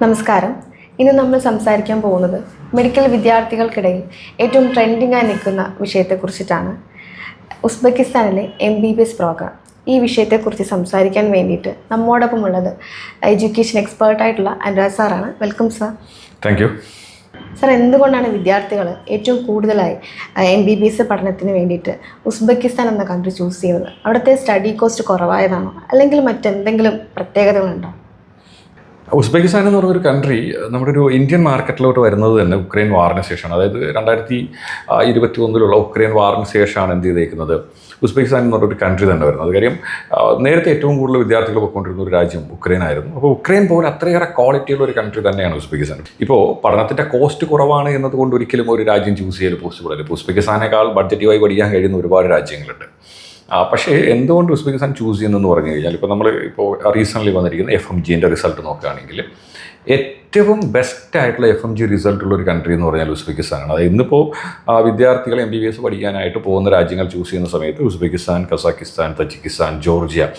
നമസ്കാരം. ഇന്ന് നമ്മൾ സംസാരിക്കാൻ പോകുന്നത് മെഡിക്കൽ വിദ്യാർത്ഥികൾക്കിടയിൽ ഏറ്റവും ട്രെൻഡിംഗ് ആയി നിൽക്കുന്ന വിഷയത്തെക്കുറിച്ചിട്ടാണ്. ഉസ്ബെക്കിസ്ഥാനിലെ MBBS പ്രോഗ്രാം. ഈ വിഷയത്തെക്കുറിച്ച് സംസാരിക്കാൻ വേണ്ടിയിട്ട് നമ്മോടൊപ്പം ഉള്ളത് എഡ്യൂക്കേഷൻ എക്സ്പേർട്ടായിട്ടുള്ള അനുരാഗ് സാറാണ്. Welcome sir. Thank you. Sir, എന്തുകൊണ്ടാണ് വിദ്യാർത്ഥികൾ ഏറ്റവും കൂടുതലായി MBBS പഠനത്തിന് വേണ്ടിയിട്ട് ഉസ്ബെക്കിസ്ഥാൻ എന്ന കൺട്രി ചൂസ് ചെയ്യുന്നത്? അവിടുത്തെ സ്റ്റഡി കോസ്റ്റ് കുറവായതാണോ, അല്ലെങ്കിൽ മറ്റെന്തെങ്കിലും പ്രത്യേകതകളുണ്ടോ? ഉസ്ബെക്കിസ്ഥാൻ എന്ന് പറഞ്ഞൊരു കൺട്രി നമ്മുടെ ഒരു ഇന്ത്യൻ മാർക്കറ്റിലോട്ട് വരുന്നത് തന്നെ ഉക്രൈൻ വാറിന് ശേഷമാണ്. അതായത് 2021 ഉക്രൈൻ വാറിന് ശേഷമാണ് എന്ത് ചെയ്തേക്കുന്നത്, ഉസ്ബെക്കിസ്ഥാൻ എന്ന് പറഞ്ഞൊരു കൺട്രി തന്നെ വരുന്നത്. കാര്യം നേരത്തെ ഏറ്റവും കൂടുതൽ വിദ്യാർത്ഥികൾ പോയിക്കൊണ്ടിരുന്ന ഒരു രാജ്യം ഉക്രൈൻ ആയിരുന്നു. അപ്പോൾ ഉക്രൈൻ പോലെ അത്രയേറെ ക്വാളിറ്റിയുള്ള ഒരു കൺട്രി തന്നെയാണ് ഉസ്ബെക്കിസ്ഥാൻ. ഇപ്പോൾ പഠനത്തിൻ്റെ കോസ്റ്റ് കുറവാണ് എന്നതുകൊണ്ട് ഒരിക്കലും ഒരു രാജ്യം ചൂസ് ചെയ്യൽ പോസിബിൾ അല്ല. ഇപ്പോൾ ഉസ്ബെക്കിസ്ഥാനേക്കാൾ ബഡ്ജറ്റീവായി പഠിക്കാൻ കഴിയുന്ന ഒരുപാട് രാജ്യങ്ങളുണ്ട്. പക്ഷേ എന്തുകൊണ്ട് ഉസ്ബെക്കിസ്ഥാൻ ചൂസ് ചെയ്യുന്നതെന്ന് പറഞ്ഞു കഴിഞ്ഞാൽ, ഇപ്പോൾ റീസെൻ്റ്ലി വന്നിരിക്കുന്ന FMGൻ്റെ റിസൾട്ട് നോക്കുകയാണെങ്കിൽ ഏറ്റവും ബെസ്റ്റ് ആയിട്ടുള്ള FMG റിസൾട്ടുള്ള ഒരു കൺട്രി എന്ന് പറഞ്ഞാൽ ഉസ്ബെക്കിസ്ഥാനാണ്. അതായത് ഇന്നിപ്പോൾ വിദ്യാർത്ഥികൾ MBBS പഠിക്കാനായിട്ട് പോകുന്ന രാജ്യങ്ങൾ ചൂസ് ചെയ്യുന്ന സമയത്ത് ഉസ്ബെക്കിസ്ഥാൻ, കസാക്കിസ്ഥാൻ, തജിക്കിസ്ഥാൻ, ജോർജിയ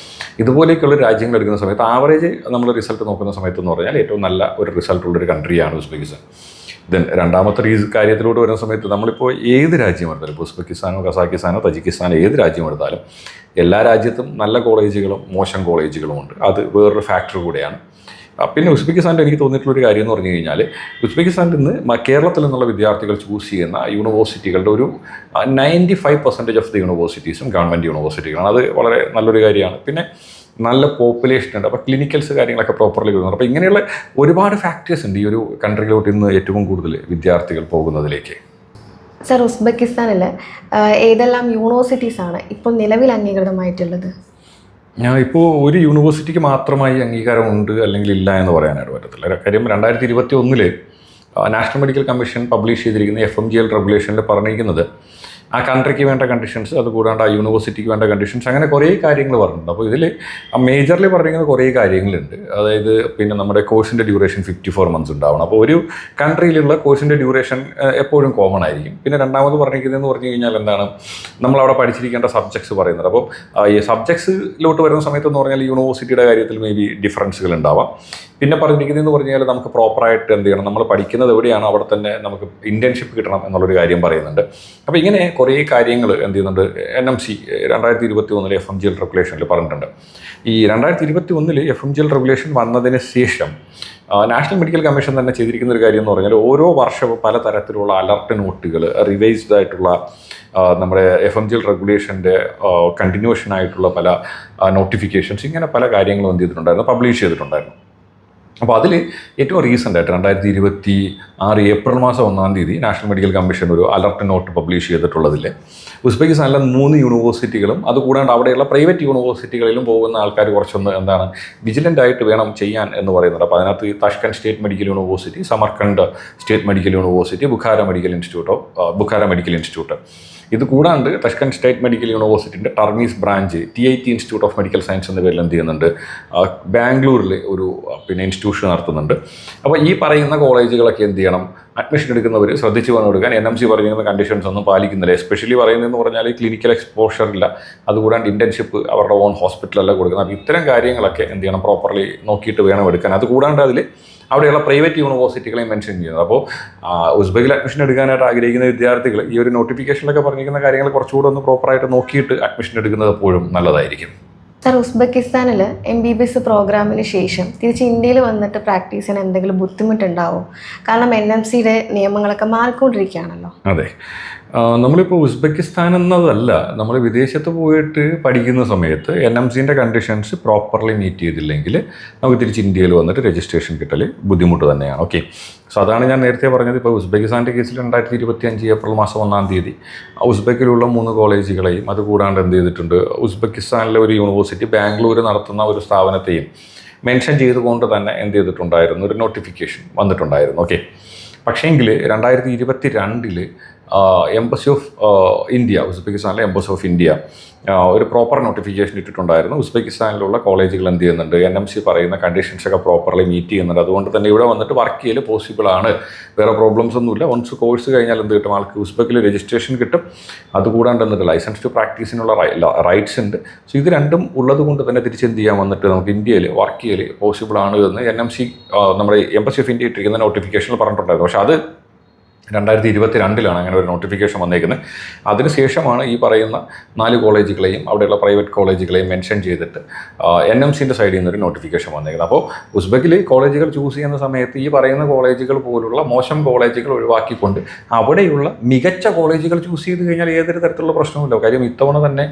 ഇതുപോലെയൊക്കെയുള്ള രാജ്യങ്ങൾ എടുക്കുന്ന സമയത്ത് ആവറേജ് നമ്മൾ റിസൾട്ട് നോക്കുന്ന സമയത്ത് എന്ന് പറഞ്ഞാൽ ഏറ്റവും നല്ല ഒരു റിസൾട്ടുള്ളൊരു കൺട്രിയാണ് ഉസ്ബെക്കിസ്ഥാൻ. ദെൻ രണ്ടാമത്തെ കാര്യത്തിലോട്ട് വരുന്ന സമയത്ത് നമ്മളിപ്പോൾ ഏത് രാജ്യം എടുത്താലും, ഇപ്പോൾ ഉസ്ബെക്കിസ്ഥാനോ കസാക്കിസ്ഥാനോ തജിക്കിസ്ഥാനോ ഏത് രാജ്യം എടുത്താലും എല്ലാ രാജ്യത്തും നല്ല കോളേജുകളും മോശം കോളേജുകളും ഉണ്ട്. അത് വേറൊരു ഫാക്ടർ കൂടെയാണ്. പിന്നെ ഉസ്ബെക്കിസ്ഥാനിൽ എനിക്ക് തോന്നിയിട്ടുള്ളൊരു കാര്യം എന്ന് പറഞ്ഞു കഴിഞ്ഞാൽ, ഉസ്ബെക്കിസ്ഥാനിൽ നിന്ന് കേരളത്തിൽ നിന്നുള്ള വിദ്യാർത്ഥികൾ ചൂസ് ചെയ്യുന്ന യൂണിവേഴ്സിറ്റികളുടെ ഒരു 95% ഓഫ് ദി യൂണിവേഴ്സിറ്റീസും ഗവൺമെൻറ് യൂണിവേഴ്സിറ്റികളാണ്. അത് വളരെ നല്ലൊരു കാര്യമാണ്. പിന്നെ നല്ല പോപ്പുലേഷൻ ഉണ്ട്. അപ്പോൾ ക്ലിനിക്കൽസ് കാര്യങ്ങളൊക്കെ പ്രോപ്പർലി വരുന്നുണ്ട്. അപ്പോൾ ഇങ്ങനെയുള്ള ഒരുപാട് ഫാക്ടേഴ്സ് ഉണ്ട് ഈ ഒരു കൺട്രിയിലോട്ട് ഇന്ന് ഏറ്റവും കൂടുതൽ വിദ്യാർത്ഥികൾ പോകുന്നതിലേക്ക്. സർ, ഉസ്ബെക്കിസ്ഥാനിൽ ഏതെല്ലാം യൂണിവേഴ്സിറ്റീസാണ് ഇപ്പോൾ നിലവിൽ അംഗീകൃതമായിട്ടുള്ളത്? ഇപ്പോൾ ഒരു യൂണിവേഴ്സിറ്റിക്ക് മാത്രമായി അംഗീകാരമുണ്ട് അല്ലെങ്കിൽ ഇല്ല എന്ന് പറയാനായിട്ട് പറ്റത്തില്ല. കാര്യം 2021 നാഷണൽ മെഡിക്കൽ കമ്മീഷൻ പബ്ലിഷ് ചെയ്തിരിക്കുന്ന FMGL റെഗുലേഷനിൽ പറഞ്ഞിരിക്കുന്നത് ആ കൺട്രിക്ക് വേണ്ട കണ്ടീഷൻസ്, അതുകൂടാണ്ട് ആ യൂണിവേഴ്സിറ്റിക്ക് വേണ്ട കണ്ടീഷൻസ്, അങ്ങനെ കുറേ കാര്യങ്ങൾ പറഞ്ഞിട്ടുണ്ട്. അപ്പോൾ ഇതിൽ മേജർലി പറഞ്ഞിരിക്കുന്ന കുറേ കാര്യങ്ങളുണ്ട്. അതായത് പിന്നെ നമ്മുടെ കോഴ്സിൻ്റെ ഡ്യൂറേഷൻ 54 months ഉണ്ടാവണം. അപ്പോൾ ഒരു കൺട്രിയിലുള്ള കോഴ്സിൻ്റെ ഡ്യൂറേഷൻ എപ്പോഴും കോമൺ ആയിരിക്കും. പിന്നെ രണ്ടാമത് പറഞ്ഞിരിക്കുന്നതെന്ന് പറഞ്ഞു കഴിഞ്ഞാൽ എന്താണ്, നമ്മളവിടെ പഠിച്ചിരിക്കേണ്ട സബ്ജക്ട്സ് പറയുന്നത്. അപ്പോൾ ഈ സബ്ജക്ട്സിലോട്ട് വരുന്ന സമയത്തെന്ന് പറഞ്ഞാൽ യൂണിവേഴ്സിറ്റിയുടെ കാര്യത്തിൽ മേ ബി ഡിഫറൻസുകൾ ഉണ്ടാവാം. പിന്നെ പറഞ്ഞിരിക്കുന്നതെന്ന് പറഞ്ഞു കഴിഞ്ഞാൽ നമുക്ക് പ്രോപ്പറായിട്ട് എന്ത് ചെയ്യണം, നമ്മൾ പഠിക്കുന്നത് എവിടെയാണ് അവിടെ തന്നെ നമുക്ക് ഇൻറ്റേൺഷിപ്പ് കിട്ടണം എന്നുള്ളൊരു കാര്യം പറയുന്നുണ്ട്. അപ്പോൾ ഇങ്ങനെ കുറേ കാര്യങ്ങൾ എന്ത് ചെയ്യുന്നുണ്ട് NMC 2021 FMGL റെഗുലേഷനിൽ പറഞ്ഞിട്ടുണ്ട്. ഈ 2021 FMGL റെഗുലേഷൻ വന്നതിന് ശേഷം നാഷണൽ മെഡിക്കൽ കമ്മീഷൻ തന്നെ ചെയ്തിരിക്കുന്ന ഒരു കാര്യം എന്ന് പറഞ്ഞാൽ, ഓരോ വർഷവും പലതരത്തിലുള്ള അലർട്ട് നോട്ടുകൾ, റിവൈസ്ഡ് ആയിട്ടുള്ള നമ്മുടെ FMGL റെഗുലേഷൻ്റെ കണ്ടിന്യൂഷൻ ആയിട്ടുള്ള പല നോട്ടിഫിക്കേഷൻസ്, ഇങ്ങനെ പല കാര്യങ്ങളും എന്ത് ചെയ്തിട്ടുണ്ടായിരുന്നു, പബ്ലിഷ് ചെയ്തിട്ടുണ്ടായിരുന്നു. അപ്പോൾ അതിൽ ഏറ്റവും റീസെൻ്റ് ആയിട്ട് 2026 ഏപ്രിൽ മാസം 1-ാം തീയതി നാഷണൽ മെഡിക്കൽ കമ്മീഷൻ ഒരു അലർട്ട് നോട്ട് പബ്ലിഷ് ചെയ്തിട്ടുള്ളതിൽ ഉസ്ബെക്കിസ്ഥാനിലെ 3 യൂണിവേഴ്സിറ്റികളും അതുകൂടാണ്ട് അവിടെയുള്ള പ്രൈവറ്റ് യൂണിവേഴ്സിറ്റികളിലും പോകുന്ന ആൾക്കാർ കുറച്ചൊന്ന് വിജിലൻ്റ് ആയിട്ട് വേണം ചെയ്യാൻ എന്ന് പറയുന്നുണ്ട്. അപ്പോൾ അതിനകത്ത് Tashkent state medical university, Samarkand state medical university, Bukhara medical institute ഇത് കൂടാണ്ട് താഷ്കന്റ് സ്റ്റേറ്റ് മെഡിക്കൽ യൂണിവേഴ്സിറ്റിൻ്റെ Termez branch TIT institute of medical science എന്ന പേരിൽ എന്ത് ചെയ്യുന്നുണ്ട്, ബാംഗ്ലൂരിൽ ഒരു ഇൻസ്റ്റിറ്റ്യൂഷൻ നടത്തുന്നുണ്ട്. അപ്പോൾ ഈ പറയുന്ന കോളേജുകളൊക്കെ എന്ത് ചെയ്യണം, അഡ്മിഷൻ എടുക്കുന്നവർ ശ്രദ്ധിച്ച് വേണം എടുക്കാൻ. NMC പറയുന്ന കണ്ടീഷൻസ് ഒന്നും പാലിക്കുന്നില്ല. എസ്പെഷ്യലി പറയുന്നതെന്ന് പറഞ്ഞാൽ ക്ലിനിക്കൽ എക്സ്പോഷർ ഇല്ല, അതുകൂടാണ്ട് ഇൻറ്റേൺഷിപ്പ് അവരുടെ ഓൺ ഹോസ്പിറ്റലല്ല കൊടുക്കുന്നത്. അപ്പോൾ ഇത്തരം കാര്യങ്ങളൊക്കെ എന്ത് ചെയ്യണം, പ്രോപ്പർലി നോക്കിയിട്ട് വേണം എടുക്കാൻ. അതുകൂടാണ്ട് അതിൽ അവിടെയുള്ള പ്രൈവറ്റ് യൂണിവേഴ്സിറ്റികളെ മെൻഷൻ ചെയ്യുന്നത്. അപ്പോൾ ഉസ്ബെക്കിൽ അഡ്മിഷൻ എടുക്കാനായിട്ട് ആഗ്രഹിക്കുന്ന വിദ്യാർത്ഥികൾ ഈ ഒരു നോട്ടിഫിക്കേഷനിലൊക്കെ പറഞ്ഞിരിക്കുന്ന കാര്യങ്ങൾ കുറച്ചുകൂടെ ഒന്ന് പ്രോപ്പറായിട്ട് നോക്കിയിട്ട് അഡ്മിഷൻ എടുക്കുന്നത് എപ്പോഴും നല്ലതായിരിക്കും. സർ, ഉസ്ബെക്കിസ്ഥാനിൽ MBBS പ്രോഗ്രാമിന് ശേഷം തിരിച്ച് ഇന്ത്യയിൽ വന്നിട്ട് പ്രാക്ടീസ് ചെയ്യാൻ എന്തെങ്കിലും ബുദ്ധിമുട്ടുണ്ടാവും? കാരണം NMCയുടെ നിയമങ്ങളൊക്കെ മാറിക്കൊണ്ടിരിക്കുകയാണല്ലോ. അതെ, നമ്മളിപ്പോൾ ഉസ്ബെക്കിസ്ഥാൻ എന്നതല്ല, നമ്മൾ വിദേശത്ത് പോയിട്ട് പഠിക്കുന്ന സമയത്ത് NMCൻ്റെ കണ്ടീഷൻസ് പ്രോപ്പർലി മീറ്റ് ചെയ്തില്ലെങ്കിൽ നമുക്ക് തിരിച്ച് ഇന്ത്യയിൽ വന്നിട്ട് രജിസ്ട്രേഷൻ കിട്ടൽ ബുദ്ധിമുട്ട് തന്നെയാണ്. ഓക്കെ, സോ അതാണ് ഞാൻ നേരത്തെ പറഞ്ഞത്. ഇപ്പോൾ ഉസ്ബെക്കിസ്ഥാൻ്റെ കേസിൽ 2025 ഏപ്രിൽ മാസം 1-ാം തീയതി ഉസ്ബെക്കിലുള്ള 3 കോളേജുകളെയും അതുകൂടാണ്ട് എന്ത് ചെയ്തിട്ടുണ്ട്, ഉസ്ബെക്കിസ്ഥാനിലെ ഒരു യൂണിവേഴ്സിറ്റി ബാംഗ്ലൂർ നടത്തുന്ന ഒരു സ്ഥാപനത്തെയും മെൻഷൻ ചെയ്തുകൊണ്ട് തന്നെ എന്ത് ചെയ്തിട്ടുണ്ടായിരുന്നു, ഒരു നോട്ടിഫിക്കേഷൻ വന്നിട്ടുണ്ടായിരുന്നു. ഓക്കെ, പക്ഷേങ്കിൽ 2022 എംബസി ഓഫ് ഇന്ത്യ, ഉസ്ബെക്കിസ്ഥാനിലെ എംബസി ഓഫ് ഇന്ത്യ ഒരു പ്രോപ്പർ നോട്ടിഫിക്കേഷൻ ഇട്ടിട്ടുണ്ടായിരുന്നു. ഉസ്ബെക്കിസ്ഥാനിലുള്ള കോളേജുകൾ എന്ത് ചെയ്യുന്നുണ്ട്, NMC പറയുന്ന കണ്ടീഷൻസൊക്കെ പ്രോപ്പർലി മീറ്റ് ചെയ്യുന്നുണ്ട്, അതുകൊണ്ട് തന്നെ ഇവിടെ വന്നിട്ട് വർക്ക് ചെയ്യൽ പോസിബിൾ ആണ്, വേറെ പ്രോബ്ലംസ് ഒന്നുമില്ല. വൺസ് കോഴ്സ് കഴിഞ്ഞാൽ എന്ത് കിട്ടും, ആൾക്ക് ഉസ്ബെക്കിൽ രജിസ്ട്രേഷൻ കിട്ടും, അതുകൂടാണ്ട് എന്നിട്ട് ലൈസൻസ് ടു പ്രാക്ടീസിനുള്ള റൈറ്റ്സ് ഉണ്ട്. സോ ഇത് രണ്ടും ഉള്ളത് കൊണ്ട് തന്നെ തിരിച്ചെന്ത് ചെയ്യാൻ വന്നിട്ട് നമുക്ക് ഇന്ത്യയിൽ വർക്ക് ചെയ്യൽ പോസിബിൾ ആണ് എന്ന് NMC നമ്മുടെ എംബസി ഓഫ് ഇന്ത്യ ഇട്ടിരിക്കുന്ന നോട്ടിഫിക്കേഷനിൽ പറഞ്ഞിട്ടുണ്ടായിരുന്നു. പക്ഷേ അത് 2022 അങ്ങനെ ഒരു നോട്ടിഫിക്കേഷൻ വന്നേക്കുന്നത്. അതിനുശേഷമാണ് ഈ പറയുന്ന 4 കോളേജുകളെയും അവിടെയുള്ള പ്രൈവറ്റ് കോളേജുകളെയും മെൻഷൻ ചെയ്തിട്ട് NMCൻ്റെ സൈഡിൽ നിന്നൊരു നോട്ടിഫിക്കേഷൻ വന്നേക്കുന്നത്. അപ്പോൾ ഉസ്ബെക്കിൽ കോളേജുകൾ ചൂസ് ചെയ്യുന്ന സമയത്ത് ഈ പറയുന്ന കോളേജുകൾ പോലുള്ള മോശം കോളേജുകൾ ഒഴിവാക്കിക്കൊണ്ട് അവിടെയുള്ള മികച്ച കോളേജുകൾ ചൂസ് ചെയ്ത് കഴിഞ്ഞാൽ ഏതൊരു തരത്തിലുള്ള പ്രശ്നവുമില്ല. കാര്യം ഇത്തവണ തന്നെ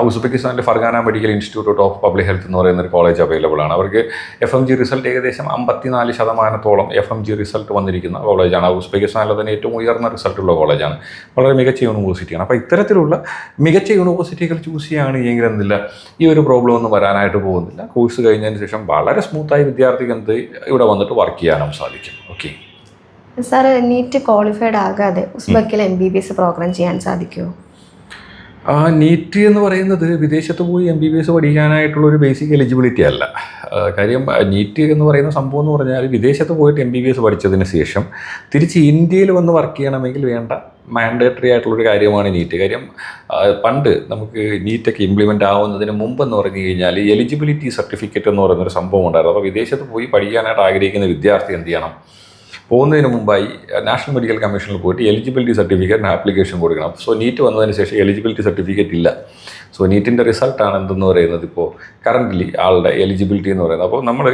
ഉസ്ബെക്കിസ്ഥാനിലെ Fergana medical institute of public health എന്ന് പറയുന്ന ഒരു കോളേജ് അവൈലബിൾ ആണ്. അവർക്ക് FMG റിസൾട്ട് ഏകദേശം 54% FMG റിസൾട്ട് വന്നിരിക്കുന്ന കോളേജാണ്. ഉസ്ബെക്കിസ്ഥാനിലെ തന്നെ ഏറ്റവും ഉയർന്ന റിസൾട്ടുള്ള കോളേജാണ്, വളരെ മികച്ച യൂണിവേഴ്സിറ്റിയാണ്. അപ്പോൾ ഇത്തരത്തിലുള്ള മികച്ച യൂണിവേഴ്സിറ്റികൾ ചൂസ് ചെയ്യുകയാണെങ്കിൽ എന്തില്ല, ഈ ഒരു പ്രോബ്ലം ഒന്നും വരാനായിട്ട് പോകുന്നില്ല. കോഴ്സ് കഴിഞ്ഞതിന് ശേഷം വളരെ സ്മൂത്തായി വിദ്യാർത്ഥിക്ക് എന്ത് ഇവിടെ വന്നിട്ട് വർക്ക് ചെയ്യാനും സാധിക്കും. ഓക്കെ സാർ, നീറ്റ് ക്വാളിഫൈഡ് ആകാതെ ഉസ്ബെക്കിൽ MBBS പ്രോഗ്രാം ചെയ്യാൻ സാധിക്കുമോ? നീറ്റ് എന്ന് പറയുന്നത് വിദേശത്ത് പോയി MBBS പഠിക്കാനായിട്ടുള്ള ഒരു ബേസിക് എലിജിബിലിറ്റി അല്ല. കാര്യം നീറ്റ് എന്ന് പറയുന്ന സംഭവം എന്ന് പറഞ്ഞാൽ വിദേശത്ത് പോയിട്ട് MBBS പഠിച്ചതിന് ശേഷം തിരിച്ച് ഇന്ത്യയിൽ വന്ന് വർക്ക് ചെയ്യണമെങ്കിൽ വേണ്ട മാൻഡേറ്ററി ആയിട്ടുള്ളൊരു കാര്യമാണ് നീറ്റ്. കാര്യം പണ്ട് നമുക്ക് നീറ്റൊക്കെ ഇംപ്ലിമെൻ്റ് ആവുന്നതിന് മുമ്പെന്ന് പറഞ്ഞു കഴിഞ്ഞാൽ എലിജിബിലിറ്റി സർട്ടിഫിക്കറ്റ് എന്ന് പറയുന്നൊരു സംഭവം ഉണ്ടായിരുന്നു. അപ്പോൾ വിദേശത്ത് പോയി പഠിക്കാനായിട്ട് ആഗ്രഹിക്കുന്ന വിദ്യാർത്ഥി എന്ത് ചെയ്യണം, പോകുന്നതിന് മുമ്പായി നാഷണൽ മെഡിക്കൽ കമ്മീഷനിൽ പോയിട്ട് എലിജിബിലിറ്റി സർട്ടിഫിക്കറ്റിന് ആപ്ലിക്കേഷൻ കൊടുക്കണം. സോ നീറ്റ് വന്നതിന് ശേഷം എലിജിബിലിറ്റി സർട്ടിഫിക്കറ്റ് ഇല്ല. സോ നീറ്റിൻ്റെ റിസൾട്ടാണ് എന്തെന്ന് പറയുന്നത് ഇപ്പോൾ കറൻ്റ്ലി ആളുടെ എലിജിബിലിറ്റി എന്ന് പറയുന്നത്. അപ്പോൾ നമ്മൾ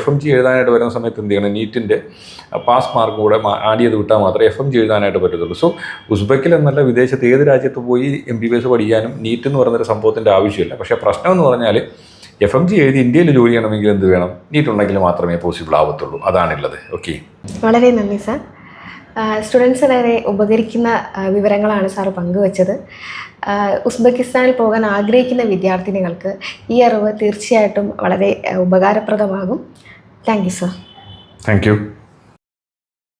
FMG എഴുതാനായിട്ട് വരുന്ന സമയത്ത് എന്ത് ചെയ്യണം, നീറ്റിൻ്റെ പാസ് മാർക്ക് കൂടെ ആഡ് ചെയ്ത് വിട്ടാൽ മാത്രമേ FMG എഴുതാനായിട്ട് പറ്റത്തുള്ളൂ. സോ ഉസ്ബെക്കിൽ എന്നല്ല വിദേശത്ത് ഏത് രാജ്യത്ത് പോയി MBBS പഠിക്കാനും നീറ്റ് എന്ന് പറയുന്നൊരു സംഭവത്തിൻ്റെ ആവശ്യമില്ല. പക്ഷേ പ്രശ്നം എന്ന് പറഞ്ഞാൽ FMG എഴുതി ഇന്ത്യയിൽ ജോലി ചെയ്യണമെങ്കിൽ എന്ത് വേണം, നീറ്റ് ഉണ്ടെങ്കിൽ മാത്രമേ പോസിബിൾ ആവത്തുള്ളൂ. അതാണുള്ളത്. ഓക്കെ, വളരെ നന്ദി സാർ. സ്റ്റുഡൻസിന് വരെ ഉപകരിക്കുന്ന വിവരങ്ങളാണ് സാർ പങ്കുവച്ചത്. ഉസ്ബെക്കിസ്ഥാനിൽ പോകാൻ ആഗ്രഹിക്കുന്ന വിദ്യാർത്ഥിനികൾക്ക് ഈ അറിവ് തീർച്ചയായിട്ടും വളരെ ഉപകാരപ്രദമാകും. Thank you sir. Thank U.